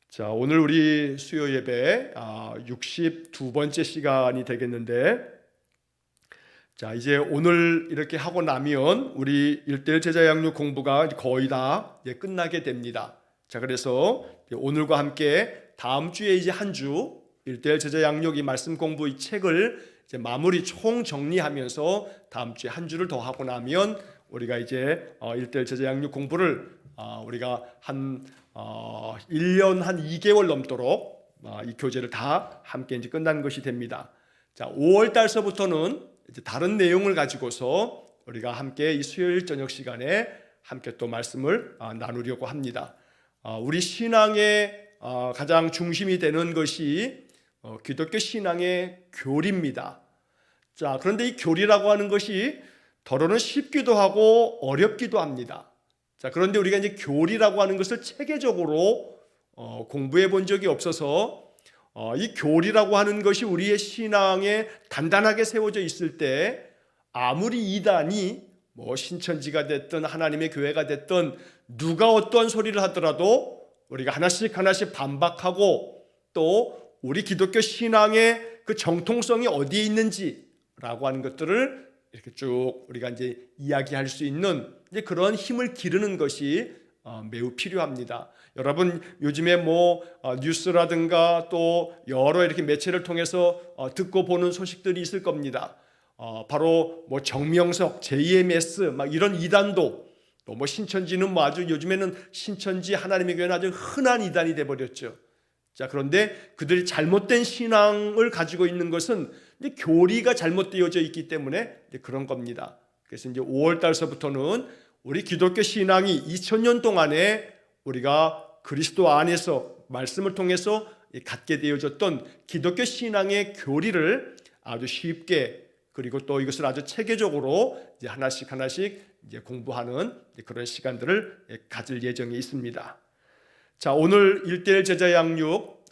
자, 오늘 우리 수요 예배 62번째 시간이 되겠는데, 자, 이제 오늘 이렇게 하고 나면 우리 1:1 제자 양육 공부가 거의 다 끝나게 됩니다. 자, 그래서 오늘과 함께 다음 주에 이제 한 주 1:1 제자 양육 이 말씀 공부 이 책을 이제 마무리 총 정리하면서 다음 주에 한 주를 더 하고 나면 우리가 이제 1:1 제자 양육 공부를 우리가 한 1년 한 2개월 넘도록 이 교재를 다 함께 이제 끝난 것이 됩니다. 자, 5월 달서부터는 이제 다른 내용을 가지고서 우리가 함께 이 수요일 저녁 시간에 함께 또 말씀을 나누려고 합니다. 우리 신앙의 가장 중심이 되는 것이 기독교 신앙의 교리입니다. 자, 그런데 이 교리라고 하는 것이 더러는 쉽기도 하고 어렵기도 합니다. 자, 그런데 우리가 이제 교리라고 하는 것을 체계적으로 공부해 본 적이 없어서 이 교리라고 하는 것이 우리의 신앙에 단단하게 세워져 있을 때 아무리 이단이 신천지가 됐든 하나님의 교회가 됐든 누가 어떠한 소리를 하더라도 우리가 하나씩 반박하고 또 우리 기독교 신앙의 그 정통성이 어디에 있는지라고 하는 것들을 이렇게 쭉 우리가 이제 이야기할 수 있는 이제 그런 힘을 기르는 것이 매우 필요합니다. 여러분 요즘에 뉴스라든가 또 여러 이렇게 매체를 통해서 듣고 보는 소식들이 있을 겁니다. 바로 정명석, JMS 막 이런 이단도 또 신천지는 아주 요즘에는 신천지 하나님의 교회는 아주 흔한 이단이 돼 버렸죠. 자, 그런데 그들이 잘못된 신앙을 가지고 있는 것은 이제 교리가 잘못되어져 있기 때문에 이제 그런 겁니다. 그래서 이제 5월 달서부터는 우리 기독교 신앙이 2000년 동안에 우리가 그리스도 안에서 말씀을 통해서 갖게 되어졌던 기독교 신앙의 교리를 아주 쉽게 그리고 또 이것을 아주 체계적으로 이제 하나씩 이제 공부하는 그런 시간들을 가질 예정에 있습니다. 자, 오늘 1:1 제자 양육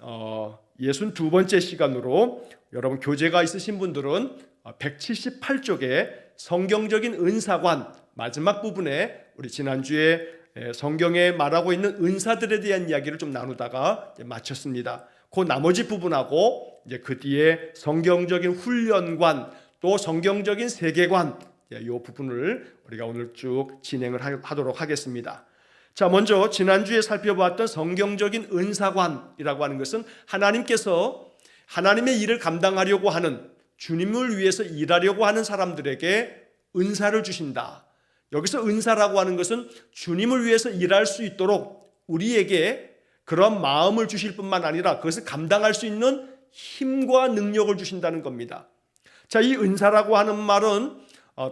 62번째 시간으로 여러분 교재가 있으신 분들은 178쪽에 성경적인 은사관 마지막 부분에 우리 지난주에 성경에 말하고 있는 은사들에 대한 이야기를 좀 나누다가 마쳤습니다. 그 나머지 부분하고 이제 그 뒤에 성경적인 훈련관 또 성경적인 세계관 이 부분을 우리가 오늘 쭉 진행을 하도록 하겠습니다. 자, 먼저 지난주에 살펴봤던 성경적인 은사관이라고 하는 것은 하나님께서 하나님의 일을 감당하려고 하는 주님을 위해서 일하려고 하는 사람들에게 은사를 주신다. 여기서 은사라고 하는 것은 주님을 위해서 일할 수 있도록 우리에게 그런 마음을 주실 뿐만 아니라 그것을 감당할 수 있는 힘과 능력을 주신다는 겁니다. 자, 이 은사라고 하는 말은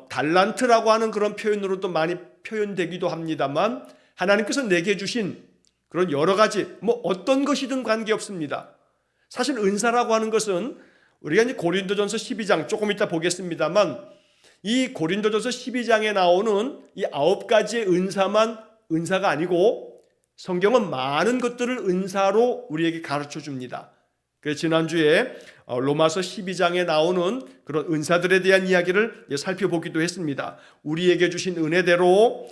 달란트라고 하는 그런 표현으로도 많이 표현되기도 합니다만 하나님께서 내게 주신 그런 여러 가지 어떤 것이든 관계없습니다. 사실 은사라고 하는 것은 우리가 이제 고린도전서 12장 조금 이따 보겠습니다만 이 고린도전서 12장에 나오는 이 9가지의 은사만 은사가 아니고 성경은 많은 것들을 은사로 우리에게 가르쳐 줍니다. 그래서 지난주에 로마서 12장에 나오는 그런 은사들에 대한 이야기를 살펴보기도 했습니다. 우리에게 주신 은혜대로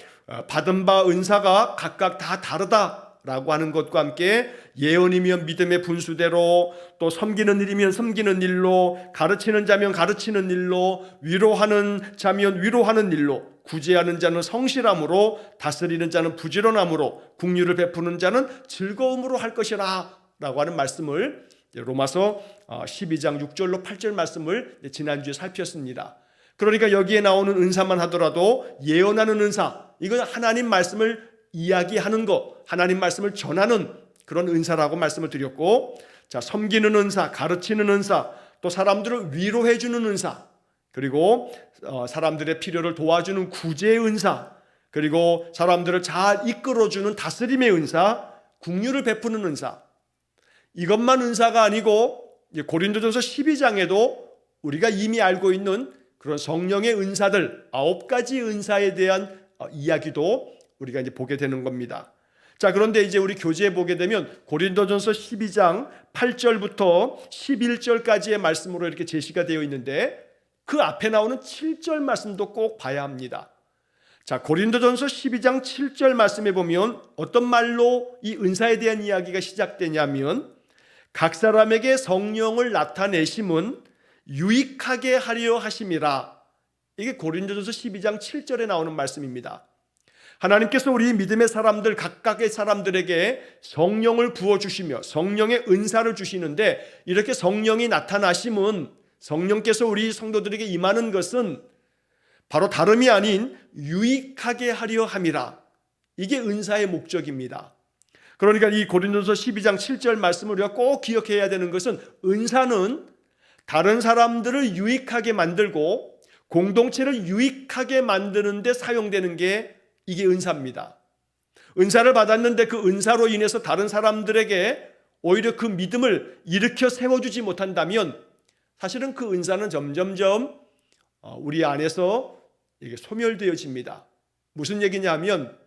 받은 바 은사가 각각 다 다르다라고 하는 것과 함께 예언이면 믿음의 분수대로 또 섬기는 일이면 섬기는 일로 가르치는 자면 가르치는 일로 위로하는 자면 위로하는 일로 구제하는 자는 성실함으로 다스리는 자는 부지런함으로 긍휼을 베푸는 자는 즐거움으로 할 것이라 라고 하는 말씀을 로마서 12장 6절로 8절 말씀을 지난주에 살폈습니다. 그러니까 여기에 나오는 은사만 하더라도 예언하는 은사, 이건 하나님 말씀을 이야기하는 것, 하나님 말씀을 전하는 그런 은사라고 말씀을 드렸고, 자, 섬기는 은사, 가르치는 은사, 또 사람들을 위로해 주는 은사, 그리고 사람들의 필요를 도와주는 구제의 은사, 그리고 사람들을 잘 이끌어주는 다스림의 은사, 긍휼을 베푸는 은사. 이것만 은사가 아니고 고린도전서 12장에도 우리가 이미 알고 있는 그런 성령의 은사들 9가지 은사에 대한 이야기도 우리가 이제 보게 되는 겁니다. 자, 그런데 이제 우리 교재에 보게 되면 고린도전서 12장 8절부터 11절까지의 말씀으로 이렇게 제시가 되어 있는데 그 앞에 나오는 7절 말씀도 꼭 봐야 합니다. 자, 고린도전서 12장 7절 말씀에 보면 어떤 말로 이 은사에 대한 이야기가 시작되냐면 각 사람에게 성령을 나타내심은 유익하게 하려 하심이라. 이게 고린도전서 12장 7절에 나오는 말씀입니다. 하나님께서 우리 믿음의 사람들 각각의 사람들에게 성령을 부어주시며 성령의 은사를 주시는데 이렇게 성령이 나타나심은 성령께서 우리 성도들에게 임하는 것은 바로 다름이 아닌 유익하게 하려 함이라. 이게 은사의 목적입니다. 그러니까 이 고린도서 12장 7절 말씀을 우리가 꼭 기억해야 되는 것은 은사는 다른 사람들을 유익하게 만들고 공동체를 유익하게 만드는 데 사용되는 게 이게 은사입니다. 은사를 받았는데 그 은사로 인해서 다른 사람들에게 오히려 그 믿음을 일으켜 세워주지 못한다면 사실은 그 은사는 점점점 우리 안에서 이게 소멸되어집니다. 무슨 얘기냐면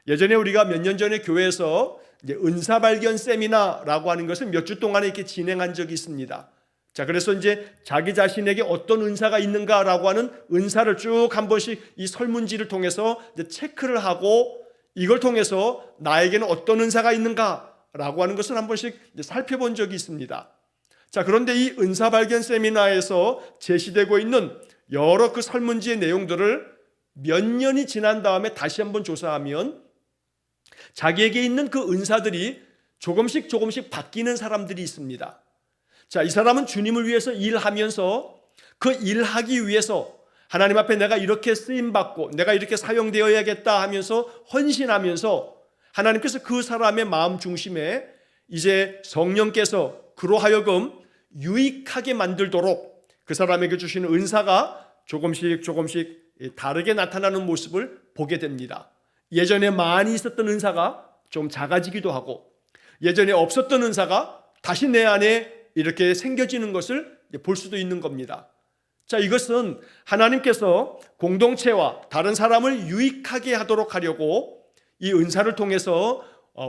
예전에 우리가 몇 년 전에 교회에서 이제 은사 발견 세미나라고 하는 것을 몇 주 동안에 이렇게 진행한 적이 있습니다. 자, 그래서 이제 자기 자신에게 어떤 은사가 있는가라고 하는 은사를 쭉 한 번씩 이 설문지를 통해서 이제 체크를 하고 이걸 통해서 나에게는 어떤 은사가 있는가라고 하는 것을 한 번씩 이제 살펴본 적이 있습니다. 자, 그런데 이 은사 발견 세미나에서 제시되고 있는 여러 그 설문지의 내용들을 몇 년이 지난 다음에 다시 한번 조사하면 자기에게 있는 그 은사들이 조금씩 바뀌는 사람들이 있습니다. 자, 이 사람은 주님을 위해서 일하면서 그 일하기 위해서 하나님 앞에 내가 이렇게 쓰임받고 내가 이렇게 사용되어야겠다 하면서 헌신하면서 하나님께서 그 사람의 마음 중심에 이제 성령께서 그로 하여금 유익하게 만들도록 그 사람에게 주시는 은사가 조금씩 다르게 나타나는 모습을 보게 됩니다. 예전에 많이 있었던 은사가 좀 작아지기도 하고 예전에 없었던 은사가 다시 내 안에 이렇게 생겨지는 것을 볼 수도 있는 겁니다. 자, 이것은 하나님께서 공동체와 다른 사람을 유익하게 하도록 하려고 이 은사를 통해서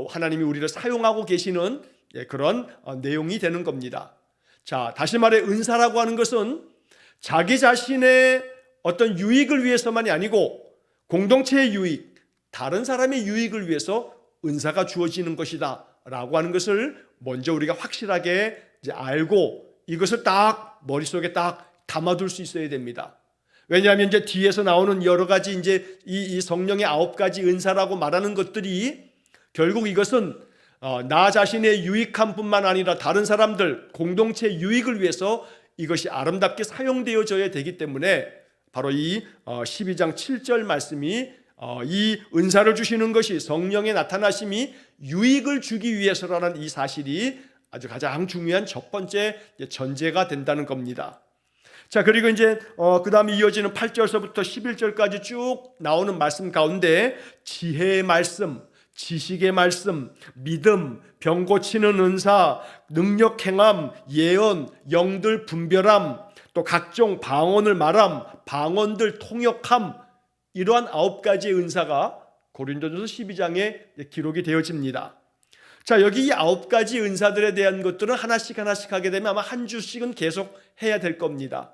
하나님이 우리를 사용하고 계시는 그런 내용이 되는 겁니다. 자, 다시 말해 은사라고 하는 것은 자기 자신의 어떤 유익을 위해서만이 아니고 공동체의 유익, 다른 사람의 유익을 위해서 은사가 주어지는 것이다 라고 하는 것을 먼저 우리가 확실하게 이제 알고 이것을 딱 머릿속에 딱 담아둘 수 있어야 됩니다. 왜냐하면 이제 뒤에서 나오는 여러 가지 이제 이 성령의 9가지 은사라고 말하는 것들이 결국 이것은 나 자신의 유익함 뿐만 아니라 다른 사람들 공동체 유익을 위해서 이것이 아름답게 사용되어져야 되기 때문에 바로 이 12장 7절 말씀이 이 은사를 주시는 것이 성령의 나타나심이 유익을 주기 위해서라는 이 사실이 아주 가장 중요한 첫 번째 전제가 된다는 겁니다. 자, 그리고 이제 그 다음에 이어지는 8절서부터 11절까지 쭉 나오는 말씀 가운데 지혜의 말씀, 지식의 말씀, 믿음, 병 고치는 은사, 능력 행함, 예언, 영들 분별함, 또 각종 방언을 말함, 방언들 통역함, 이러한 9가지의 은사가 고린도전서 12장에 기록이 되어집니다. 자, 여기 이 9가지 은사들에 대한 것들은 하나씩 하게 되면 아마 한 주씩은 계속 해야 될 겁니다.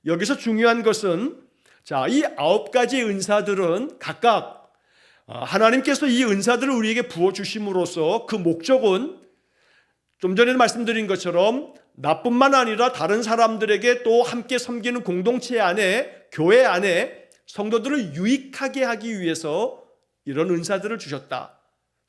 여기서 중요한 것은 자, 이 9가지 은사들은 각각 하나님께서 이 은사들을 우리에게 부어주심으로써 그 목적은 좀 전에 말씀드린 것처럼 나뿐만 아니라 다른 사람들에게 또 함께 섬기는 공동체 안에 교회 안에 성도들을 유익하게 하기 위해서 이런 은사들을 주셨다.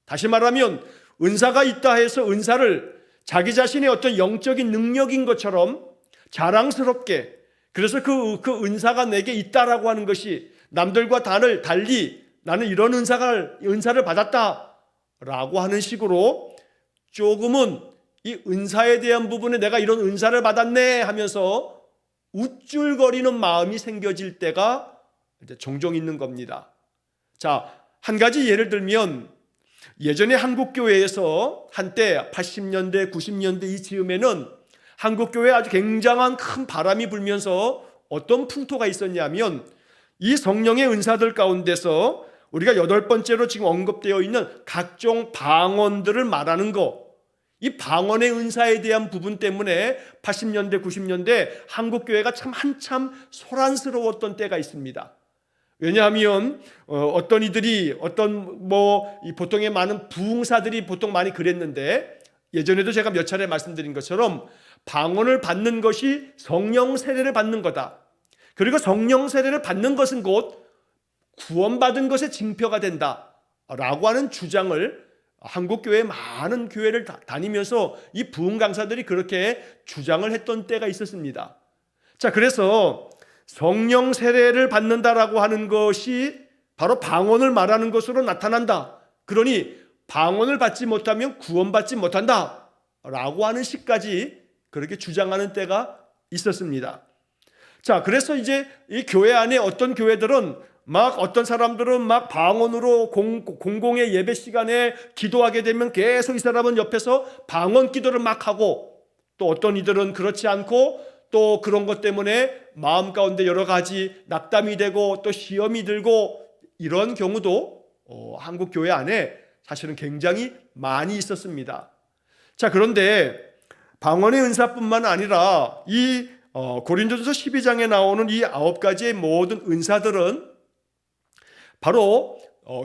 다시 말하면 은사가 있다 해서 은사를 자기 자신의 어떤 영적인 능력인 것처럼 자랑스럽게 그래서 그 은사가 내게 있다라고 하는 것이 남들과 달리 나는 이런 은사를 받았다라고 하는 식으로 조금은 이 은사에 대한 부분에 내가 이런 은사를 받았네 하면서 우쭐거리는 마음이 생겨질 때가 이제 종종 있는 겁니다. 자, 한 가지 예를 들면 예전에 한국교회에서 한때 80년대, 90년대 이 즈음에는 한국교회에 아주 굉장한 큰 바람이 불면서 어떤 풍토가 있었냐면 이 성령의 은사들 가운데서 우리가 8번째로 지금 언급되어 있는 각종 방언들을 말하는 것, 이 방언의 은사에 대한 부분 때문에 80년대, 90년대 한국교회가 참 한참 소란스러웠던 때가 있습니다. 왜냐하면 어떤 이들이 이 보통의 많은 부흥사들이 보통 많이 그랬는데, 예전에도 제가 몇 차례 말씀드린 것처럼 방언을 받는 것이 성령 세례를 받는 거다. 그리고 성령 세례를 받는 것은 곧 구원받은 것의 징표가 된다라고 하는 주장을 한국교회 많은 교회를 다니면서 이 부흥 강사들이 그렇게 주장을 했던 때가 있었습니다. 자, 그래서 성령 세례를 받는다라고 하는 것이 바로 방언을 말하는 것으로 나타난다. 그러니 방언을 받지 못하면 구원받지 못한다 라고 하는 식까지 그렇게 주장하는 때가 있었습니다. 자, 그래서 이제 이 교회 안에 어떤 교회들은 어떤 사람들은 방언으로 공공의 예배 시간에 기도하게 되면 계속 이 사람은 옆에서 방언 기도를 하고, 또 어떤 이들은 그렇지 않고 또 그런 것 때문에 마음 가운데 여러 가지 낙담이 되고 또 시험이 들고, 이런 경우도 한국 교회 안에 사실은 굉장히 많이 있었습니다. 자, 그런데 방언의 은사뿐만 아니라 이 고린도전서 12장에 나오는 이 9가지의 모든 은사들은 바로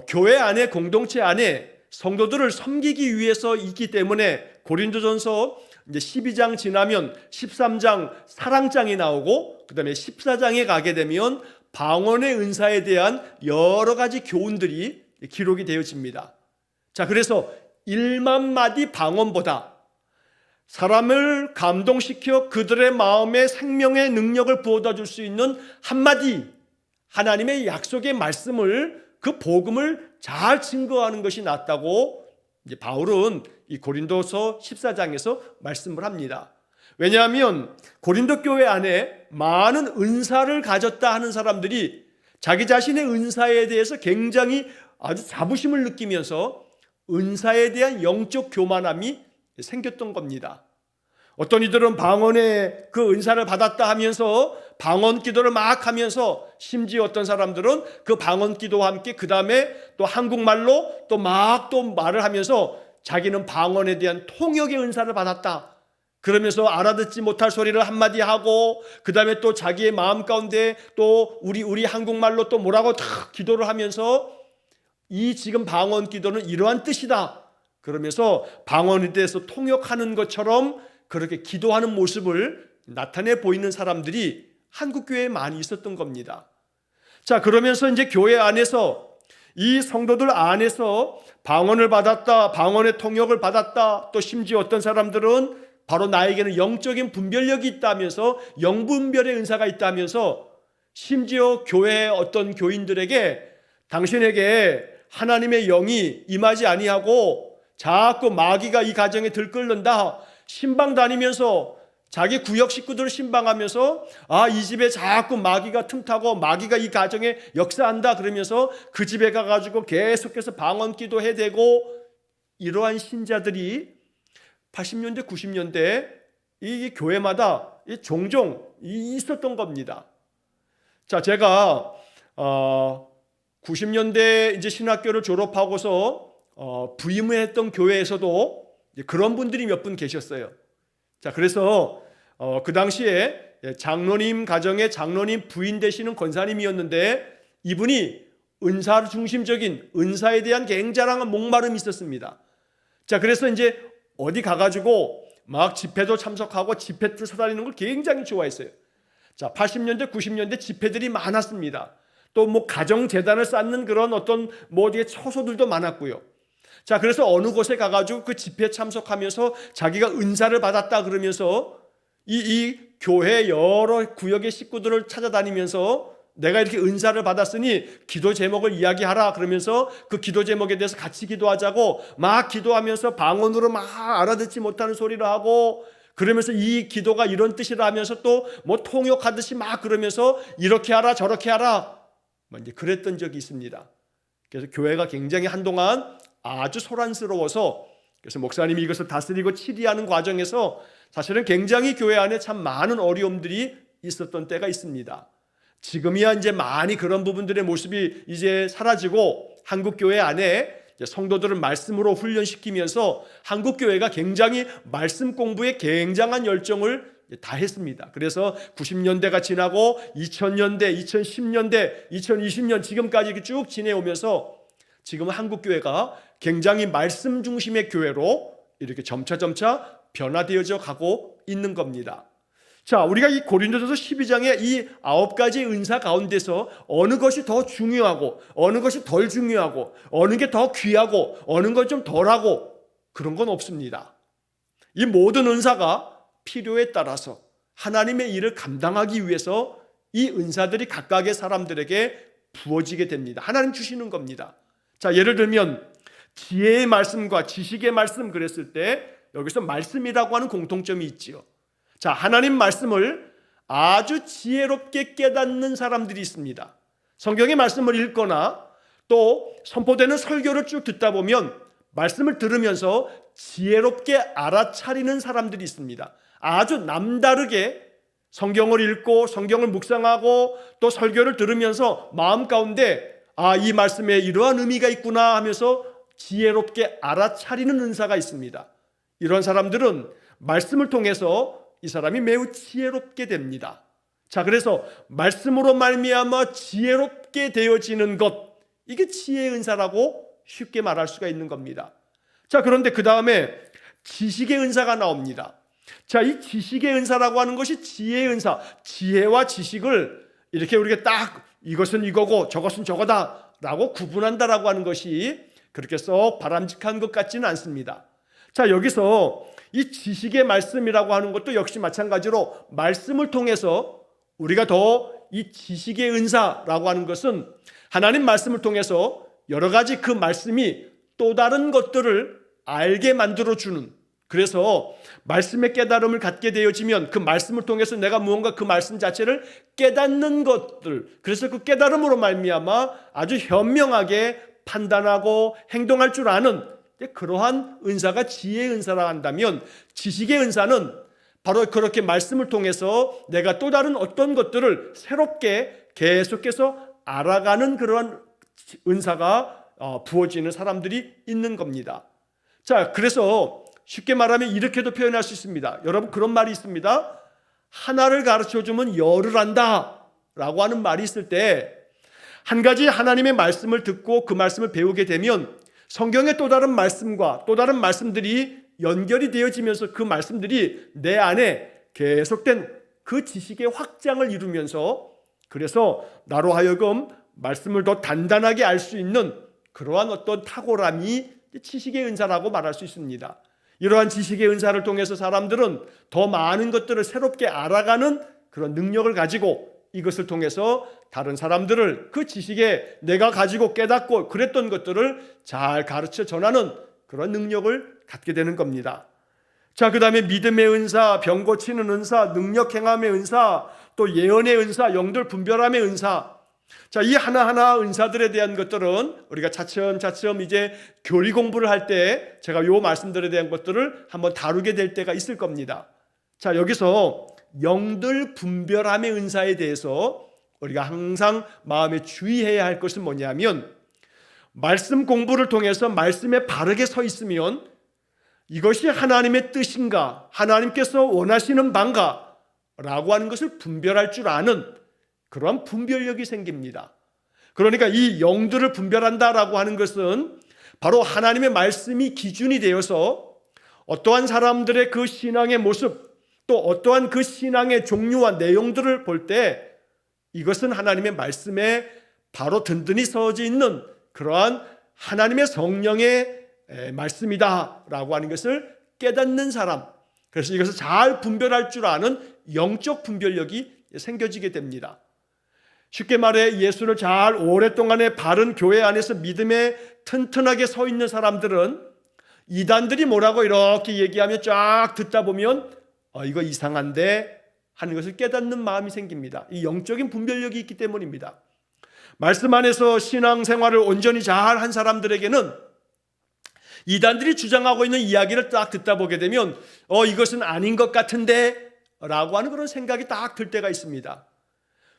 교회 안에, 공동체 안에 성도들을 섬기기 위해서 있기 때문에, 고린도전서 이제 12장 지나면 13장 사랑장이 나오고, 그 다음에 14장에 가게 되면 방언의 은사에 대한 여러 가지 교훈들이 기록이 되어집니다. 자, 그래서 1만 마디 방언보다 사람을 감동시켜 그들의 마음에 생명의 능력을 부어다 줄 수 있는 한마디 하나님의 약속의 말씀을, 그 복음을 잘 증거하는 것이 낫다고 이제 바울은 이 고린도서 14장에서 말씀을 합니다. 왜냐하면 고린도 교회 안에 많은 은사를 가졌다 하는 사람들이 자기 자신의 은사에 대해서 굉장히 아주 자부심을 느끼면서 은사에 대한 영적 교만함이 생겼던 겁니다. 어떤 이들은 방언의 그 은사를 받았다 하면서 방언 기도를 하면서, 심지어 어떤 사람들은 그 방언 기도와 함께 그 다음에 또 한국말로 또 말을 하면서 자기는 방언에 대한 통역의 은사를 받았다 그러면서 알아듣지 못할 소리를 한마디 하고, 그 다음에 또 자기의 마음 가운데 또 우리 한국말로 또 뭐라고 탁 기도를 하면서, 이 지금 방언 기도는 이러한 뜻이다 그러면서 방언에 대해서 통역하는 것처럼 그렇게 기도하는 모습을 나타내 보이는 사람들이 한국교회에 많이 있었던 겁니다. 자, 그러면서 이제 교회 안에서, 이 성도들 안에서 방언을 받았다, 방언의 통역을 받았다, 또 심지어 어떤 사람들은 바로 나에게는 영적인 분별력이 있다면서, 영분별의 은사가 있다면서, 심지어 교회의 어떤 교인들에게 당신에게 하나님의 영이 임하지 아니하고 자꾸 마귀가 이 가정에 들끓는다, 신방 다니면서 자기 구역 식구들을 신방하면서 이 집에 자꾸 마귀가 틈타고 마귀가 이 가정에 역사한다 그러면서 그 집에 가가지고 계속해서 방언 기도해대고, 이러한 신자들이 80년대 90년대 이 교회마다 종종 있었던 겁니다. 자, 제가 90년대 이제 신학교를 졸업하고서 부임을 했던 교회에서도 그런 분들이 몇 분 계셨어요. 자, 그래서 그 당시에 장로님 가정의 장로님 부인 되시는 권사님이었는데, 이분이 은사 중심적인, 은사에 대한 굉장한 목마름이 있었습니다. 자, 그래서 이제 어디 가가지고 집회도 참석하고 집회 때 서다니는 걸 굉장히 좋아했어요. 자, 80년대 90년대 집회들이 많았습니다. 또 가정재단을 쌓는 그런 어떤 어디에 처소들도 많았고요. 자, 그래서 어느 곳에 가가지고 그 집회에 참석하면서 자기가 은사를 받았다 그러면서 이 교회 여러 구역의 식구들을 찾아다니면서 내가 이렇게 은사를 받았으니 기도 제목을 이야기하라 그러면서 그 기도 제목에 대해서 같이 기도하자고 기도하면서 방언으로 알아듣지 못하는 소리를 하고, 그러면서 이 기도가 이런 뜻이라 하면서 또 통역하듯이 그러면서 이렇게 하라 저렇게 하라 이제 그랬던 적이 있습니다. 그래서 교회가 굉장히 한동안 아주 소란스러워서, 그래서 목사님이 이것을 다스리고 치리하는 과정에서 사실은 굉장히 교회 안에 참 많은 어려움들이 있었던 때가 있습니다. 지금이야 이제 많이 그런 부분들의 모습이 이제 사라지고, 한국교회 안에 성도들을 말씀으로 훈련시키면서 한국교회가 굉장히 말씀 공부에 굉장한 열정을 다 했습니다. 그래서 90년대가 지나고 2000년대, 2010년대, 2020년 지금까지 이렇게 쭉 지내오면서 지금은 한국교회가 굉장히 말씀 중심의 교회로 이렇게 점차 변화되어져 가고 있는 겁니다. 자, 우리가 이 고린도전서 12장의 이 9가지 은사 가운데서 어느 것이 더 중요하고 어느 것이 덜 중요하고 어느 게 더 귀하고 어느 것 좀 덜하고 그런 건 없습니다. 이 모든 은사가 필요에 따라서 하나님의 일을 감당하기 위해서 이 은사들이 각각의 사람들에게 부어지게 됩니다. 하나님 주시는 겁니다. 자, 예를 들면 지혜의 말씀과 지식의 말씀 그랬을 때 여기서 말씀이라고 하는 공통점이 있지요. 자, 하나님 말씀을 아주 지혜롭게 깨닫는 사람들이 있습니다. 성경의 말씀을 읽거나 또 선포되는 설교를 쭉 듣다 보면 말씀을 들으면서 지혜롭게 알아차리는 사람들이 있습니다. 아주 남다르게 성경을 읽고 성경을 묵상하고 또 설교를 들으면서 마음 가운데 이 말씀에 이러한 의미가 있구나 하면서 지혜롭게 알아차리는 은사가 있습니다. 이런 사람들은 말씀을 통해서 이 사람이 매우 지혜롭게 됩니다. 자, 그래서 말씀으로 말미암아 지혜롭게 되어지는 것, 이게 지혜의 은사라고 쉽게 말할 수가 있는 겁니다. 자, 그런데 그 다음에 지식의 은사가 나옵니다. 자, 이 지식의 은사라고 하는 것이 지혜의 은사, 지혜와 지식을 이렇게 우리가 딱 이것은 이거고 저것은 저거다 라고 구분한다라고 하는 것이 그렇게 썩 바람직한 것 같지는 않습니다. 자, 여기서 이 지식의 말씀이라고 하는 것도 역시 마찬가지로 말씀을 통해서 우리가 더 이 지식의 은사라고 하는 것은 하나님 말씀을 통해서 여러 가지 그 말씀이 또 다른 것들을 알게 만들어주는, 그래서 말씀의 깨달음을 갖게 되어지면 그 말씀을 통해서 내가 무언가 그 말씀 자체를 깨닫는 것들, 그래서 그 깨달음으로 말미암아 아주 현명하게 판단하고 행동할 줄 아는 그러한 은사가 지혜의 은사라 한다면, 지식의 은사는 바로 그렇게 말씀을 통해서 내가 또 다른 어떤 것들을 새롭게 계속해서 알아가는 그러한 은사가 부어지는 사람들이 있는 겁니다. 자, 그래서 쉽게 말하면 이렇게도 표현할 수 있습니다. 여러분, 그런 말이 있습니다. 하나를 가르쳐주면 열을 안다 라고 하는 말이 있을 때, 한 가지 하나님의 말씀을 듣고 그 말씀을 배우게 되면 성경의 또 다른 말씀과 또 다른 말씀들이 연결이 되어지면서 그 말씀들이 내 안에 계속된 그 지식의 확장을 이루면서, 그래서 나로 하여금 말씀을 더 단단하게 알 수 있는 그러한 어떤 탁월함이 지식의 은사라고 말할 수 있습니다. 이러한 지식의 은사를 통해서 사람들은 더 많은 것들을 새롭게 알아가는 그런 능력을 가지고 이것을 통해서 다른 사람들을 그 지식에 내가 가지고 깨닫고 그랬던 것들을 잘 가르쳐 전하는 그런 능력을 갖게 되는 겁니다. 자, 그 다음에 믿음의 은사, 병 고치는 은사, 능력 행함의 은사, 또 예언의 은사, 영들 분별함의 은사. 자, 이 하나하나 은사들에 대한 것들은 우리가 차츰차츰 이제 교리 공부를 할 때 제가 요 말씀들에 대한 것들을 한번 다루게 될 때가 있을 겁니다. 자, 여기서 영들 분별함의 은사에 대해서 우리가 항상 마음에 주의해야 할 것은 뭐냐면, 말씀 공부를 통해서 말씀에 바르게 서 있으면 이것이 하나님의 뜻인가, 하나님께서 원하시는 바인가 라고 하는 것을 분별할 줄 아는 그러한 분별력이 생깁니다. 그러니까 이 영들을 분별한다라고 하는 것은 바로 하나님의 말씀이 기준이 되어서 어떠한 사람들의 그 신앙의 모습, 또 어떠한 그 신앙의 종류와 내용들을 볼 때 이것은 하나님의 말씀에 바로 든든히 서어져 있는 그러한 하나님의 성령의 말씀이다라고 하는 것을 깨닫는 사람, 그래서 이것을 잘 분별할 줄 아는 영적 분별력이 생겨지게 됩니다. 쉽게 말해 예수를 잘 오랫동안에 바른 교회 안에서 믿음에 튼튼하게 서 있는 사람들은 이단들이 뭐라고 이렇게 얘기하면 쫙 듣다 보면 이거 이상한데 하는 것을 깨닫는 마음이 생깁니다. 이 영적인 분별력이 있기 때문입니다. 말씀 안에서 신앙생활을 온전히 잘 한 사람들에게는 이단들이 주장하고 있는 이야기를 딱 듣다 보게 되면 이것은 아닌 것 같은데 라고 하는 그런 생각이 딱 들 때가 있습니다.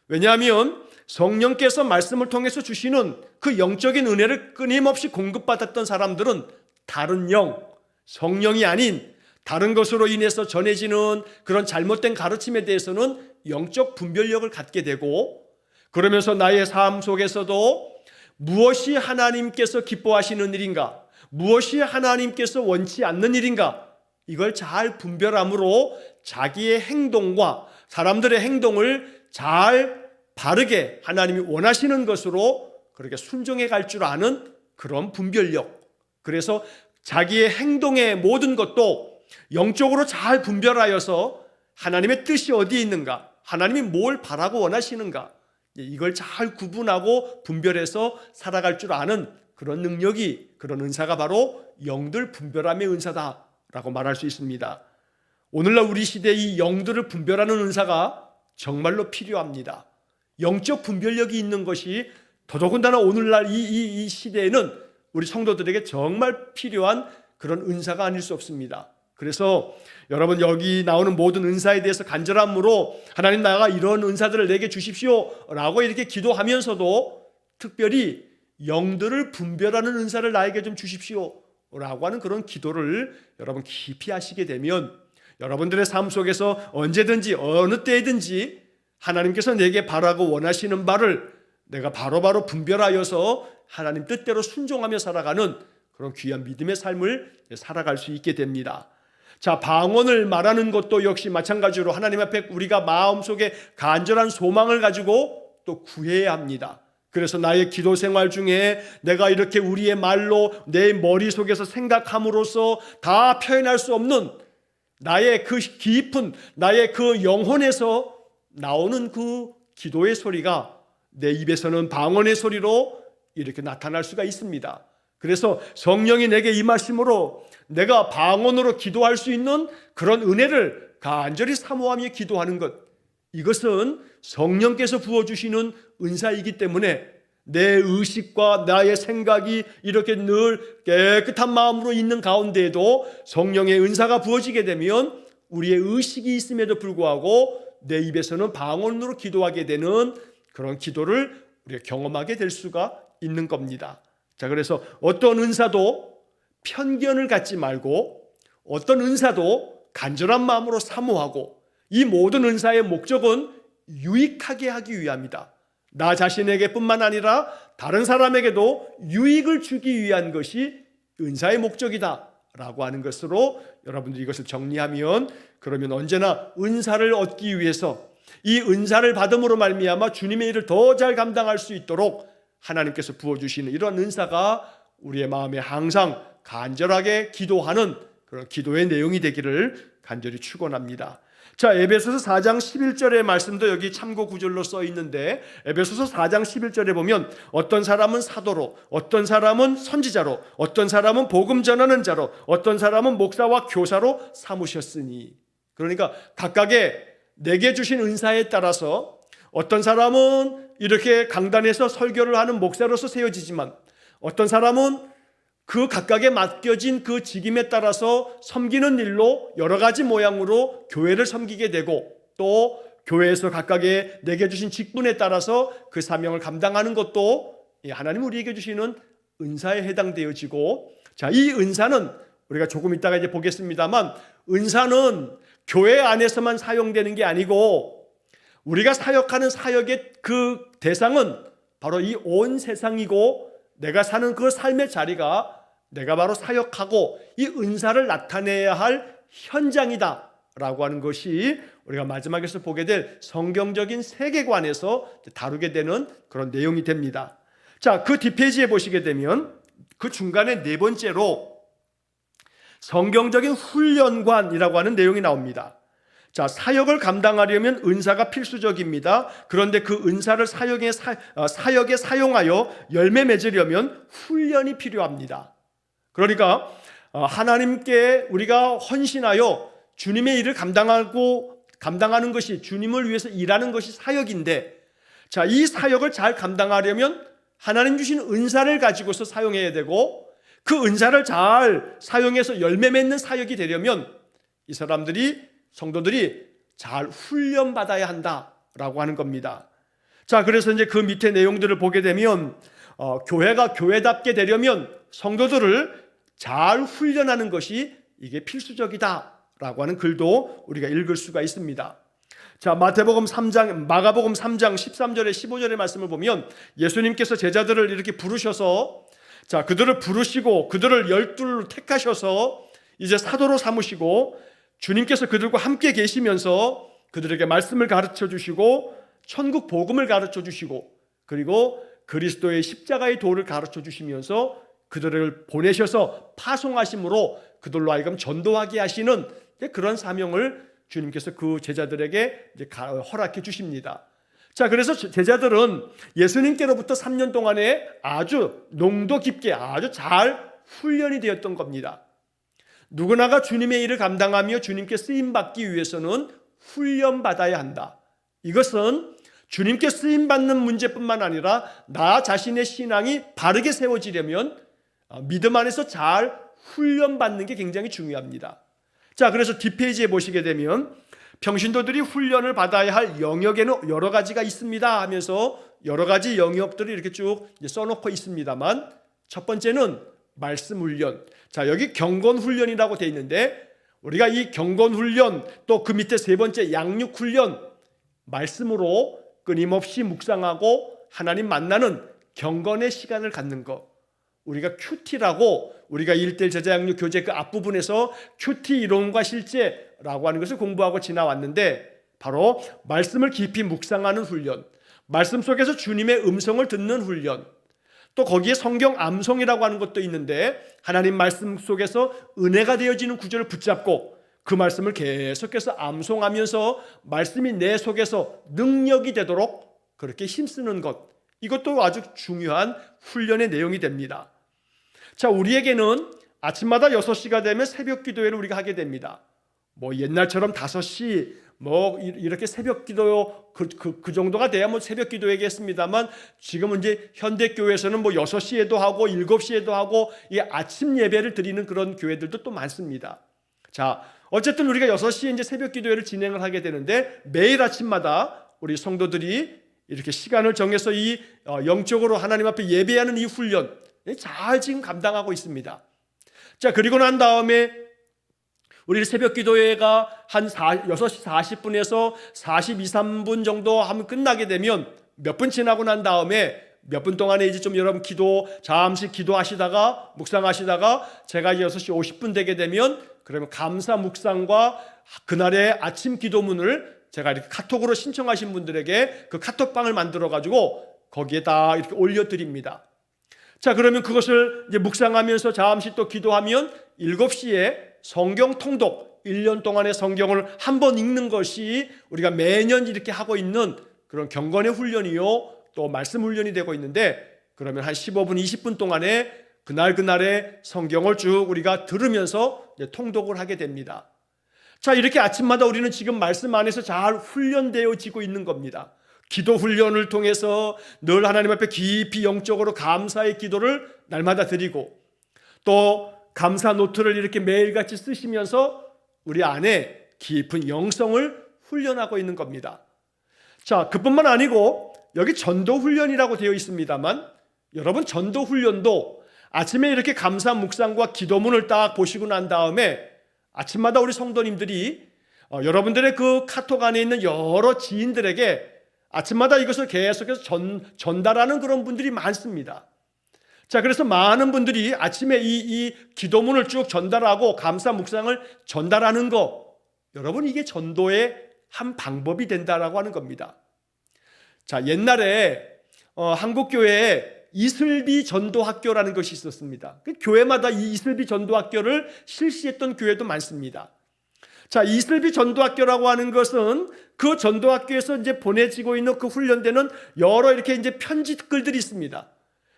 왜냐하면 성령께서 말씀을 통해서 주시는 그 영적인 은혜를 끊임없이 공급받았던 사람들은 다른 영, 성령이 아닌 다른 것으로 인해서 전해지는 그런 잘못된 가르침에 대해서는 영적 분별력을 갖게 되고, 그러면서 나의 삶 속에서도 무엇이 하나님께서 기뻐하시는 일인가, 무엇이 하나님께서 원치 않는 일인가, 이걸 잘 분별함으로 자기의 행동과 사람들의 행동을 잘 바르게 하나님이 원하시는 것으로 그렇게 순종해 갈 줄 아는 그런 분별력, 그래서 자기의 행동의 모든 것도 영적으로 잘 분별하여서 하나님의 뜻이 어디에 있는가, 하나님이 뭘 바라고 원하시는가, 이걸 잘 구분하고 분별해서 살아갈 줄 아는 그런 능력이, 그런 은사가 바로 영들 분별함의 은사다라고 말할 수 있습니다. 오늘날 우리 시대에 이 영들을 분별하는 은사가 정말로 필요합니다. 영적 분별력이 있는 것이 더더군다나 오늘날 이 시대에는 우리 성도들에게 정말 필요한 그런 은사가 아닐 수 없습니다. 그래서 여러분, 여기 나오는 모든 은사에 대해서 간절함으로 하나님, 나가 이런 은사들을 내게 주십시오 라고 이렇게 기도하면서도 특별히 영들을 분별하는 은사를 나에게 좀 주십시오 라고 하는 그런 기도를 여러분 깊이 하시게 되면 여러분들의 삶 속에서 언제든지 어느 때든지 하나님께서 내게 바라고 원하시는 바를 내가 바로바로 분별하여서 하나님 뜻대로 순종하며 살아가는 그런 귀한 믿음의 삶을 살아갈 수 있게 됩니다. 자, 방언을 말하는 것도 역시 마찬가지로 하나님 앞에 우리가 마음속에 간절한 소망을 가지고 또 구해야 합니다. 그래서 나의 기도 생활 중에 내가 이렇게 우리의 말로 내 머릿속에서 생각함으로써 다 표현할 수 없는 나의 그 깊은 나의 그 영혼에서 나오는 그 기도의 소리가 내 입에서는 방언의 소리로 이렇게 나타날 수가 있습니다. 그래서 성령이 내게 임하심으로 내가 방언으로 기도할 수 있는 그런 은혜를 간절히 사모하며 기도하는 것, 이것은 성령께서 부어주시는 은사이기 때문에 내 의식과 나의 생각이 이렇게 늘 깨끗한 마음으로 있는 가운데에도 성령의 은사가 부어지게 되면 우리의 의식이 있음에도 불구하고 내 입에서는 방언으로 기도하게 되는 그런 기도를 우리가 경험하게 될 수가 있는 겁니다. 자, 그래서 어떤 은사도 편견을 갖지 말고 어떤 은사도 간절한 마음으로 사모하고, 이 모든 은사의 목적은 유익하게 하기 위함이다. 나 자신에게 뿐만 아니라 다른 사람에게도 유익을 주기 위한 것이 은사의 목적이다 라고 하는 것으로 여러분들이 이것을 정리하면, 그러면 언제나 은사를 얻기 위해서 이 은사를 받음으로 말미암아 주님의 일을 더 잘 감당할 수 있도록 하나님께서 부어주시는 이런 은사가 우리의 마음에 항상 간절하게 기도하는 그런 기도의 내용이 되기를 간절히 축원합니다. 자, 에베소서 4장 11절의 말씀도 여기 참고 구절로 써 있는데, 에베소서 4장 11절에 보면 어떤 사람은 사도로, 어떤 사람은 선지자로, 어떤 사람은 복음 전하는 자로, 어떤 사람은 목사와 교사로 삼으셨으니, 그러니까 각각의 내게 주신 은사에 따라서 어떤 사람은 이렇게 강단에서 설교를 하는 목사로서 세워지지만, 어떤 사람은 그 각각에 맡겨진 그 직임에 따라서 섬기는 일로 여러 가지 모양으로 교회를 섬기게 되고, 또 교회에서 각각의 내게 주신 직분에 따라서 그 사명을 감당하는 것도 하나님 우리에게 주시는 은사에 해당되어지고, 자, 이 은사는 우리가 조금 이따가 이제 보겠습니다만, 은사는 교회 안에서만 사용되는 게 아니고 우리가 사역하는 사역의 그 대상은 바로 이 온 세상이고, 내가 사는 그 삶의 자리가 내가 바로 사역하고 이 은사를 나타내야 할 현장이다 라고 하는 것이 우리가 마지막에서 보게 될 성경적인 세계관에서 다루게 되는 그런 내용이 됩니다. 자, 그 뒷페이지에 보시게 되면 그 중간에 네 번째로 성경적인 훈련관이라고 하는 내용이 나옵니다. 자, 사역을 감당하려면 은사가 필수적입니다. 그런데 그 은사를 사역에 사용하여 열매 맺으려면 훈련이 필요합니다. 그러니까 하나님께 우리가 헌신하여 주님의 일을 감당하는 것이, 주님을 위해서 일하는 것이 사역인데, 자, 이 사역을 잘 감당하려면 하나님 주신 은사를 가지고서 사용해야 되고, 그 은사를 잘 사용해서 열매 맺는 사역이 되려면 이 사람들이, 성도들이 잘 훈련받아야 한다라고 하는 겁니다. 자, 그래서 이제 그 밑에 내용들을 보게 되면 교회가 교회답게 되려면 성도들을 잘 훈련하는 것이 이게 필수적이다 라고 하는 글도 우리가 읽을 수가 있습니다. 자, 마가복음 3장 13절에 15절의 말씀을 보면 예수님께서 제자들을 이렇게 부르셔서 자, 그들을 부르시고 그들을 12로 택하셔서 이제 사도로 삼으시고 주님께서 그들과 함께 계시면서 그들에게 말씀을 가르쳐 주시고 천국 복음을 가르쳐 주시고 그리고 그리스도의 십자가의 도를 가르쳐 주시면서 그들을 보내셔서 파송하심으로 그들로 하여금 전도하게 하시는 그런 사명을 주님께서 그 제자들에게 이제 허락해 주십니다. 자, 그래서 제자들은 예수님께로부터 3년 동안에 아주 농도 깊게 아주 잘 훈련이 되었던 겁니다. 누구나가 주님의 일을 감당하며 주님께 쓰임받기 위해서는 훈련받아야 한다. 이것은 주님께 쓰임받는 문제뿐만 아니라 나 자신의 신앙이 바르게 세워지려면 믿음 안에서 잘 훈련받는 게 굉장히 중요합니다. 자, 그래서 뒷페이지에 보시게 되면 평신도들이 훈련을 받아야 할 영역에는 여러 가지가 있습니다 하면서 여러 가지 영역들을 이렇게 쭉 써놓고 있습니다만 첫 번째는 말씀 훈련. 자, 여기 경건 훈련이라고 되어 있는데 우리가 이 경건 훈련 또 그 밑에 세 번째 양육 훈련, 말씀으로 끊임없이 묵상하고 하나님 만나는 경건의 시간을 갖는 것, 우리가 큐티라고 우리가 1:1 제자양육 교재 그 앞부분에서 큐티 이론과 실제라고 하는 것을 공부하고 지나왔는데 바로 말씀을 깊이 묵상하는 훈련, 말씀 속에서 주님의 음성을 듣는 훈련, 또 거기에 성경 암송이라고 하는 것도 있는데 하나님 말씀 속에서 은혜가 되어지는 구절을 붙잡고 그 말씀을 계속해서 암송하면서 말씀이 내 속에서 능력이 되도록 그렇게 힘쓰는 것, 이것도 아주 중요한 훈련의 내용이 됩니다. 자, 우리에게는 아침마다 6시가 되면 새벽 기도회를 우리가 하게 됩니다. 뭐 옛날처럼 5시 뭐 이렇게 새벽 기도 그 정도가 돼야 뭐 새벽 기도회겠습니다만 지금은 이제 현대 교회에서는 뭐 6시에도 하고 7시에도 하고 이 아침 예배를 드리는 그런 교회들도 또 많습니다. 자, 어쨌든 우리가 6시에 이제 새벽 기도회를 진행을 하게 되는데 매일 아침마다 우리 성도들이 이렇게 시간을 정해서 이 영적으로 하나님 앞에 예배하는 이 훈련 잘 지금 감당하고 있습니다. 자, 그리고 난 다음에 우리 새벽 기도회가 한 6시 40분에서 42, 3분 정도 하면 끝나게 되면 몇 분 지나고 난 다음에 몇 분 동안에 이제 좀 여러분 잠시 기도하시다가 묵상하시다가 제가 6시 50분 되게 되면 그러면 감사 묵상과 그날의 아침 기도문을 제가 이렇게 카톡으로 신청하신 분들에게 그 카톡방을 만들어 가지고 거기에다 이렇게 올려드립니다. 자, 그러면 그것을 이제 묵상하면서 잠시 또 기도하면 7시에 성경 통독, 1년 동안의 성경을 한 번 읽는 것이 우리가 매년 이렇게 하고 있는 그런 경건의 훈련이요 또 말씀 훈련이 되고 있는데 그러면 한 15분, 20분 동안에 그날의 성경을 쭉 우리가 들으면서 이제 통독을 하게 됩니다. 자, 이렇게 아침마다 우리는 지금 말씀 안에서 잘 훈련되어지고 있는 겁니다. 기도 훈련을 통해서 늘 하나님 앞에 깊이 영적으로 감사의 기도를 날마다 드리고 또 감사 노트를 이렇게 매일같이 쓰시면서 우리 안에 깊은 영성을 훈련하고 있는 겁니다. 자, 그뿐만 아니고 여기 전도 훈련이라고 되어 있습니다만 여러분 전도 훈련도 아침에 이렇게 감사 묵상과 기도문을 딱 보시고 난 다음에 아침마다 우리 성도님들이 여러분들의 그 카톡 안에 있는 여러 지인들에게 아침마다 이것을 계속해서 전달하는 그런 분들이 많습니다. 자, 그래서 많은 분들이 아침에 이 기도문을 쭉 전달하고 감사 묵상을 전달하는 거, 여러분 이게 전도의 한 방법이 된다라고 하는 겁니다. 자, 옛날에 한국교회에 이슬비 전도학교라는 것이 있었습니다. 그 교회마다 이 이슬비 전도학교를 실시했던 교회도 많습니다. 자, 이슬비 전도학교라고 하는 것은 그 전도학교에서 이제 보내지고 있는 그 훈련되는 여러 이렇게 이제 편지글들이 있습니다.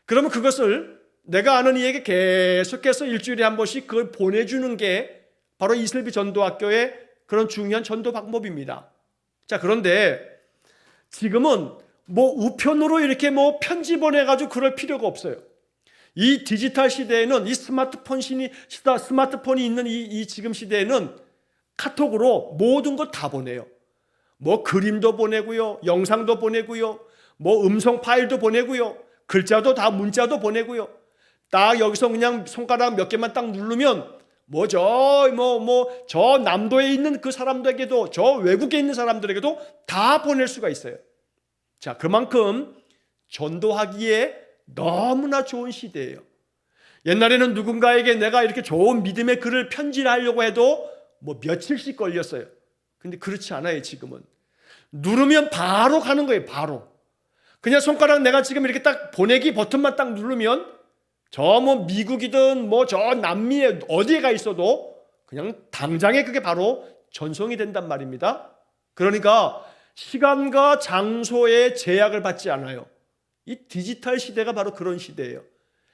그러면 그것을 내가 아는 이에게 계속해서 일주일에 한 번씩 그걸 보내주는 게 바로 이슬비 전도학교의 그런 중요한 전도 방법입니다. 자, 그런데 지금은 뭐 우편으로 이렇게 뭐 편지 보내가지고 그럴 필요가 없어요. 이 디지털 시대에는 이 스마트폰이 있는 이 지금 시대에는 카톡으로 모든 것 다 보내요. 뭐 그림도 보내고요, 영상도 보내고요, 뭐 음성 파일도 보내고요, 글자도 다 문자도 보내고요. 딱 여기서 그냥 손가락 몇 개만 딱 누르면 저 남도에 있는 그 사람들에게도, 저 외국에 있는 사람들에게도 다 보낼 수가 있어요. 자, 그만큼 전도하기에 너무나 좋은 시대예요. 옛날에는 누군가에게 내가 이렇게 좋은 믿음의 글을 편지를 하려고 해도 며칠씩 걸렸어요. 근데 그렇지 않아요. 지금은 누르면 바로 가는 거예요. 바로 그냥 손가락 내가 지금 이렇게 딱 보내기 버튼만 딱 누르면 저 미국이든 저 남미에 어디에 가 있어도 그냥 당장에 그게 바로 전송이 된단 말입니다. 그러니까 시간과 장소의 제약을 받지 않아요. 이 디지털 시대가 바로 그런 시대예요.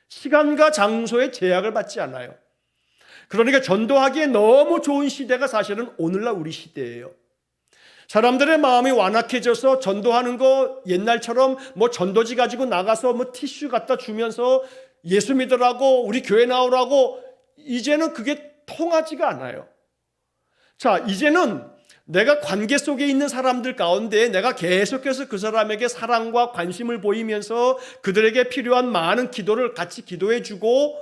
시간과 장소의 제약을 받지 않아요. 그러니까 전도하기에 너무 좋은 시대가 사실은 오늘날 우리 시대예요. 사람들의 마음이 완악해져서 전도하는 거 옛날처럼 전도지 가지고 나가서 티슈 갖다 주면서 예수 믿으라고 우리 교회 나오라고 이제는 그게 통하지가 않아요. 자, 이제는 내가 관계 속에 있는 사람들 가운데 내가 계속해서 그 사람에게 사랑과 관심을 보이면서 그들에게 필요한 많은 기도를 같이 기도해 주고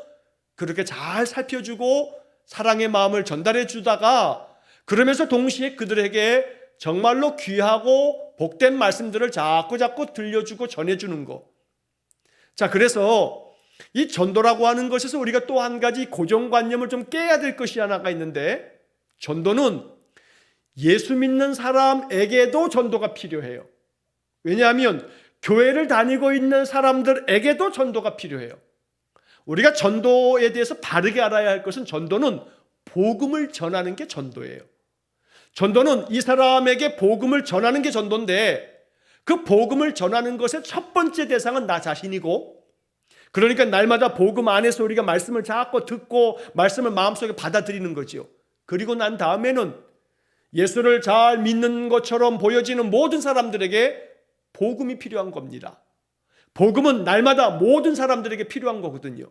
그렇게 잘 살펴주고 사랑의 마음을 전달해 주다가 그러면서 동시에 그들에게 정말로 귀하고 복된 말씀들을 자꾸 들려주고 전해주는 거. 자, 그래서 이 전도라고 하는 것에서 우리가 또 한 가지 고정관념을 좀 깨야 될 것이 하나가 있는데, 전도는 예수 믿는 사람에게도 전도가 필요해요. 왜냐하면 교회를 다니고 있는 사람들에게도 전도가 필요해요. 우리가 전도에 대해서 바르게 알아야 할 것은 전도는 복음을 전하는 게 전도예요. 전도는 이 사람에게 복음을 전하는 게 전도인데 그 복음을 전하는 것의 첫 번째 대상은 나 자신이고, 그러니까 날마다 복음 안에서 우리가 말씀을 자꾸 듣고 말씀을 마음속에 받아들이는 거죠. 그리고 난 다음에는 예수를 잘 믿는 것처럼 보여지는 모든 사람들에게 복음이 필요한 겁니다. 복음은 날마다 모든 사람들에게 필요한 거거든요.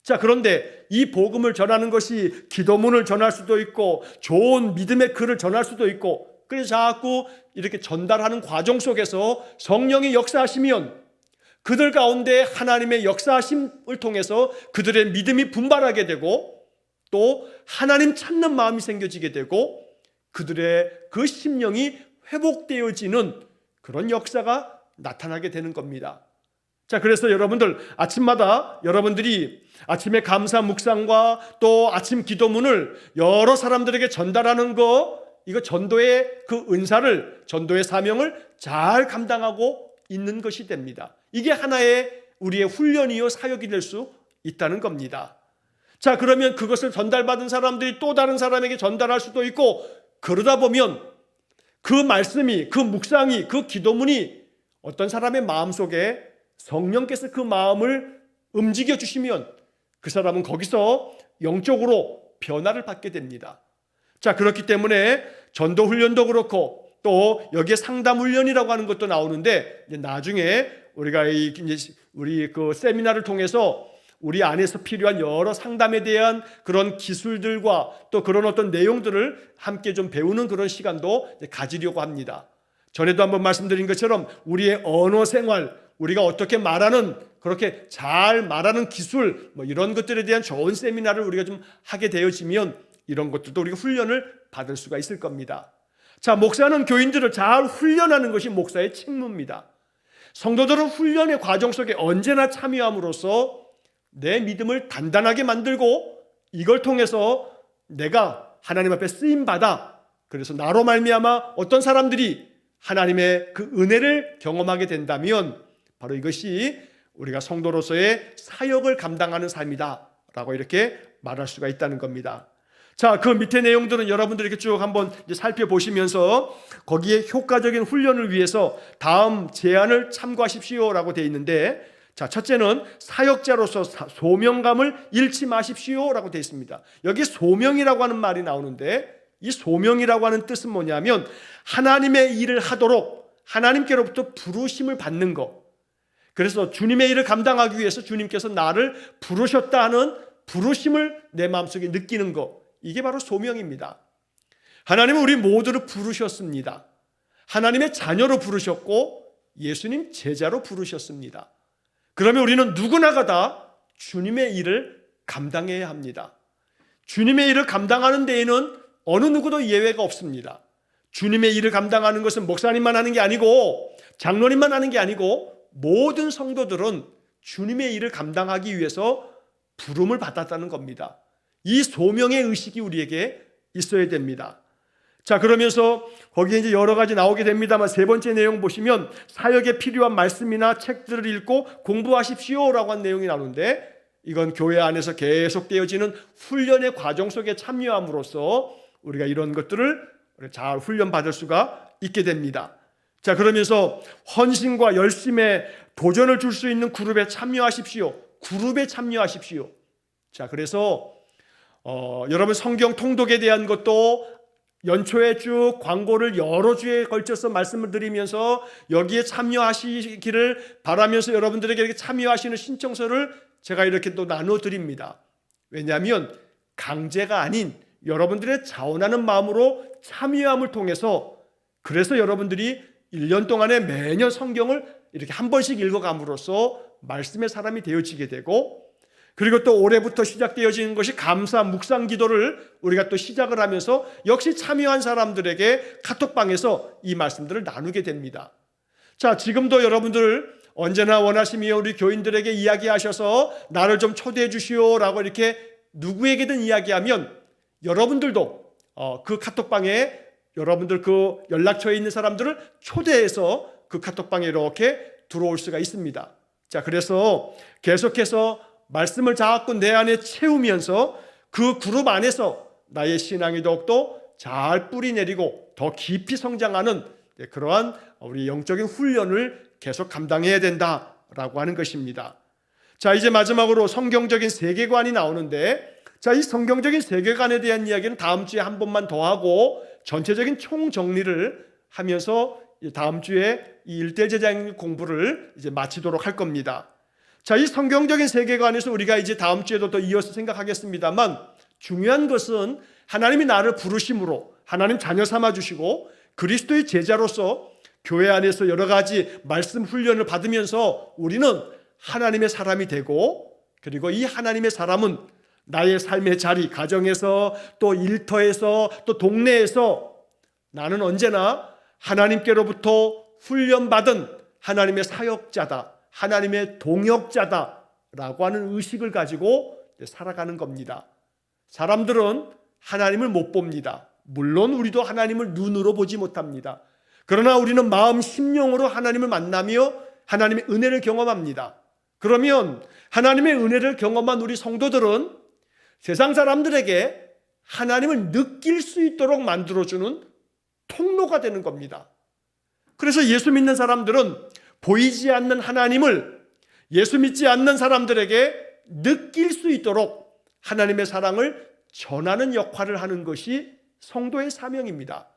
자, 그런데 이 복음을 전하는 것이 기도문을 전할 수도 있고 좋은 믿음의 글을 전할 수도 있고, 그래서 자꾸 이렇게 전달하는 과정 속에서 성령이 역사하시면 그들 가운데 하나님의 역사하심을 통해서 그들의 믿음이 분발하게 되고 또 하나님 찾는 마음이 생겨지게 되고 그들의 그 심령이 회복되어지는 그런 역사가 나타나게 되는 겁니다. 자, 그래서 여러분들 아침마다 여러분들이 아침에 감사 묵상과 또 아침 기도문을 여러 사람들에게 전달하는 거, 이거 전도의 그 은사를, 전도의 사명을 잘 감당하고 있는 것이 됩니다. 이게 하나의 우리의 훈련이요 사역이 될 수 있다는 겁니다. 자, 그러면 그것을 전달받은 사람들이 또 다른 사람에게 전달할 수도 있고, 그러다 보면 그 말씀이, 그 묵상이, 그 기도문이 어떤 사람의 마음속에 성령께서 그 마음을 움직여 주시면 그 사람은 거기서 영적으로 변화를 받게 됩니다. 자, 그렇기 때문에 전도 훈련도 그렇고 또 여기에 상담 훈련이라고 하는 것도 나오는데, 이제 나중에 우리가 우리 그 세미나를 통해서 우리 안에서 필요한 여러 상담에 대한 그런 기술들과 또 그런 어떤 내용들을 함께 좀 배우는 그런 시간도 가지려고 합니다. 전에도 한번 말씀드린 것처럼 우리의 언어 생활, 우리가 어떻게 말하는, 그렇게 잘 말하는 기술, 이런 것들에 대한 좋은 세미나를 우리가 좀 하게 되어지면 이런 것들도 우리가 훈련을 받을 수가 있을 겁니다. 자, 목사는 교인들을 잘 훈련하는 것이 목사의 책무입니다. 성도들은 훈련의 과정 속에 언제나 참여함으로써 내 믿음을 단단하게 만들고 이걸 통해서 내가 하나님 앞에 쓰임받아, 그래서 나로 말미암아 어떤 사람들이 하나님의 그 은혜를 경험하게 된다면 바로 이것이 우리가 성도로서의 사역을 감당하는 삶이다 라고 이렇게 말할 수가 있다는 겁니다. 자, 그 밑에 내용들은 여러분들이 이렇게 쭉 한번 이제 살펴보시면서 거기에 효과적인 훈련을 위해서 다음 제안을 참고하십시오라고 되어 있는데, 자, 첫째는 사역자로서 소명감을 잃지 마십시오라고 되어 있습니다. 여기 소명이라고 하는 말이 나오는데, 이 소명이라고 하는 뜻은 뭐냐면 하나님의 일을 하도록 하나님께로부터 부르심을 받는 것. 그래서 주님의 일을 감당하기 위해서 주님께서 나를 부르셨다 하는 부르심을 내 마음속에 느끼는 것, 이게 바로 소명입니다. 하나님은 우리 모두를 부르셨습니다. 하나님의 자녀로 부르셨고 예수님 제자로 부르셨습니다. 그러면 우리는 누구나가 다 주님의 일을 감당해야 합니다. 주님의 일을 감당하는 데에는 어느 누구도 예외가 없습니다. 주님의 일을 감당하는 것은 목사님만 하는 게 아니고 장로님만 하는 게 아니고 모든 성도들은 주님의 일을 감당하기 위해서 부름을 받았다는 겁니다. 이 소명의 의식이 우리에게 있어야 됩니다. 자, 그러면서 거기에 이제 여러 가지 나오게 됩니다만 세 번째 내용 보시면 사역에 필요한 말씀이나 책들을 읽고 공부하십시오라고 한 내용이 나오는데, 이건 교회 안에서 계속 되어지는 훈련의 과정 속에 참여함으로써 우리가 이런 것들을 잘 훈련받을 수가 있게 됩니다. 자, 그러면서 헌신과 열심에 도전을 줄 수 있는 그룹에 참여하십시오. 그룹에 참여하십시오. 자, 그래서 여러분 성경 통독에 대한 것도 연초에 쭉 광고를 여러 주에 걸쳐서 말씀을 드리면서 여기에 참여하시기를 바라면서 여러분들에게 이렇게 참여하시는 신청서를 제가 이렇게 또 나눠드립니다. 왜냐하면 강제가 아닌 여러분들의 자원하는 마음으로 참여함을 통해서, 그래서 여러분들이 1년 동안에 매년 성경을 이렇게 한 번씩 읽어감으로써 말씀의 사람이 되어지게 되고, 그리고 또 올해부터 시작되어지는 것이 감사 묵상 기도를 우리가 또 시작을 하면서 역시 참여한 사람들에게 카톡방에서 이 말씀들을 나누게 됩니다. 자, 지금도 여러분들 언제나 원하시며 우리 교인들에게 이야기하셔서 나를 좀 초대해 주시오라고 이렇게 누구에게든 이야기하면 여러분들도 그 카톡방에 여러분들 그 연락처에 있는 사람들을 초대해서 그 카톡방에 이렇게 들어올 수가 있습니다. 자, 그래서 계속해서 말씀을 자꾸 내 안에 채우면서 그 그룹 안에서 나의 신앙이 더욱더 잘 뿌리 내리고 더 깊이 성장하는 그러한 우리 영적인 훈련을 계속 감당해야 된다라고 하는 것입니다. 자, 이제 마지막으로 성경적인 세계관이 나오는데, 자, 이 성경적인 세계관에 대한 이야기는 다음 주에 한 번만 더 하고 전체적인 총정리를 하면서 다음 주에 이 1대1 제자양육 공부를 이제 마치도록 할 겁니다. 자, 이 성경적인 세계관에서 우리가 이제 다음 주에도 더 이어서 생각하겠습니다만, 중요한 것은 하나님이 나를 부르심으로 하나님 자녀 삼아 주시고 그리스도의 제자로서 교회 안에서 여러 가지 말씀 훈련을 받으면서 우리는 하나님의 사람이 되고, 그리고 이 하나님의 사람은 나의 삶의 자리, 가정에서 또 일터에서 또 동네에서 나는 언제나 하나님께로부터 훈련받은 하나님의 사역자다, 하나님의 동역자다라고 하는 의식을 가지고 살아가는 겁니다. 사람들은 하나님을 못 봅니다. 물론 우리도 하나님을 눈으로 보지 못합니다. 그러나 우리는 마음 심령으로 하나님을 만나며 하나님의 은혜를 경험합니다. 그러면 하나님의 은혜를 경험한 우리 성도들은 세상 사람들에게 하나님을 느낄 수 있도록 만들어주는 통로가 되는 겁니다. 그래서 예수 믿는 사람들은 보이지 않는 하나님을 예수 믿지 않는 사람들에게 느낄 수 있도록 하나님의 사랑을 전하는 역할을 하는 것이 성도의 사명입니다.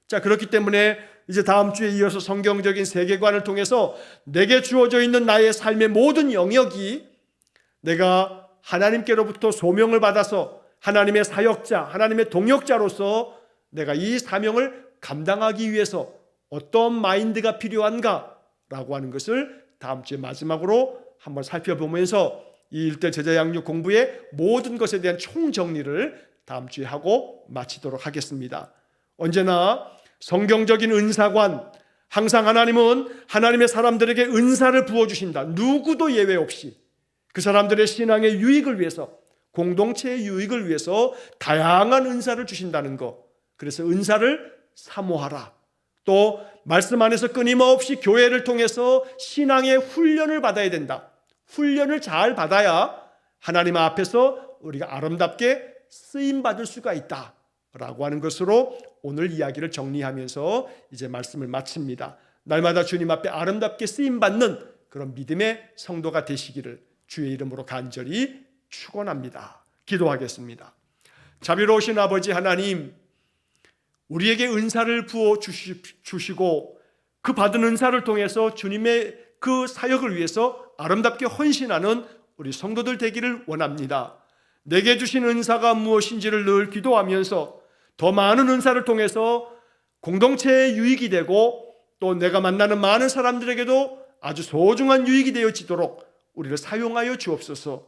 자, 그렇기 때문에 이제 다음 주에 이어서 성경적인 세계관을 통해서 내게 주어져 있는 나의 삶의 모든 영역이 내가 하나님께로부터 소명을 받아서 하나님의 사역자, 하나님의 동역자로서 내가 이 사명을 감당하기 위해서 어떤 마인드가 필요한가라고 하는 것을 다음 주에 마지막으로 한번 살펴보면서 이 1대 제자 양육 공부의 모든 것에 대한 총정리를 다음 주에 하고 마치도록 하겠습니다. 언제나 성경적인 은사관, 항상 하나님은 하나님의 사람들에게 은사를 부어주신다. 누구도 예외 없이 그 사람들의 신앙의 유익을 위해서, 공동체의 유익을 위해서 다양한 은사를 주신다는 것. 그래서 은사를 사모하라. 또 말씀 안에서 끊임없이 교회를 통해서 신앙의 훈련을 받아야 된다. 훈련을 잘 받아야 하나님 앞에서 우리가 아름답게 쓰임받을 수가 있다라고 하는 것으로 오늘 이야기를 정리하면서 이제 말씀을 마칩니다. 날마다 주님 앞에 아름답게 쓰임받는 그런 믿음의 성도가 되시기를 주의 이름으로 간절히 축원합니다. 기도하겠습니다. 자비로우신 아버지 하나님, 우리에게 은사를 부어 주시고 그 받은 은사를 통해서 주님의 그 사역을 위해서 아름답게 헌신하는 우리 성도들 되기를 원합니다. 내게 주신 은사가 무엇인지를 늘 기도하면서 더 많은 은사를 통해서 공동체의 유익이 되고 또 내가 만나는 많은 사람들에게도 아주 소중한 유익이 되어지도록 우리를 사용하여 주옵소서.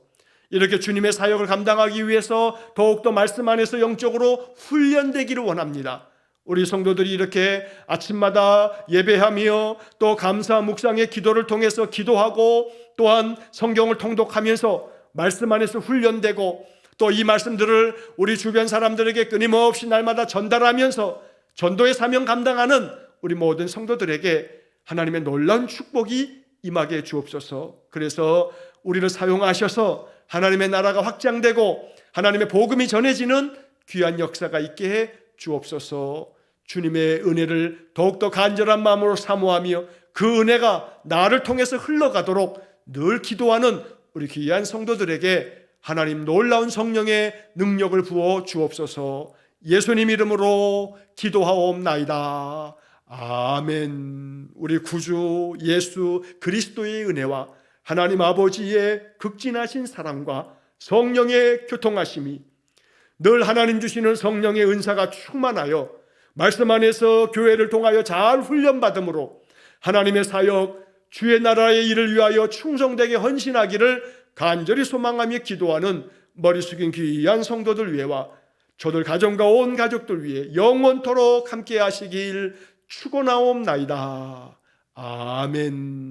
이렇게 주님의 사역을 감당하기 위해서 더욱더 말씀 안에서 영적으로 훈련되기를 원합니다. 우리 성도들이 이렇게 아침마다 예배하며 또 감사 묵상의 기도를 통해서 기도하고 또한 성경을 통독하면서 말씀 안에서 훈련되고 또 이 말씀들을 우리 주변 사람들에게 끊임없이 날마다 전달하면서 전도의 사명 감당하는 우리 모든 성도들에게 하나님의 놀라운 축복이 임하게 주옵소서. 그래서 우리를 사용하셔서 하나님의 나라가 확장되고 하나님의 복음이 전해지는 귀한 역사가 있게 해 주옵소서. 주님의 은혜를 더욱더 간절한 마음으로 사모하며 그 은혜가 나를 통해서 흘러가도록 늘 기도하는 우리 귀한 성도들에게 하나님 놀라운 성령의 능력을 부어 주옵소서. 예수님 이름으로 기도하옵나이다. 아멘. 우리 구주 예수 그리스도의 은혜와 하나님 아버지의 극진하신 사랑과 성령의 교통하심이 늘 하나님 주시는 성령의 은사가 충만하여 말씀 안에서 교회를 통하여 잘 훈련받음으로 하나님의 사역, 주의 나라의 일을 위하여 충성되게 헌신하기를 간절히 소망하며 기도하는 머리 숙인 귀한 성도들 위해와 저들 가정과 온 가족들 위해 영원토록 함께 하시길 축원하옵나이다. 아멘.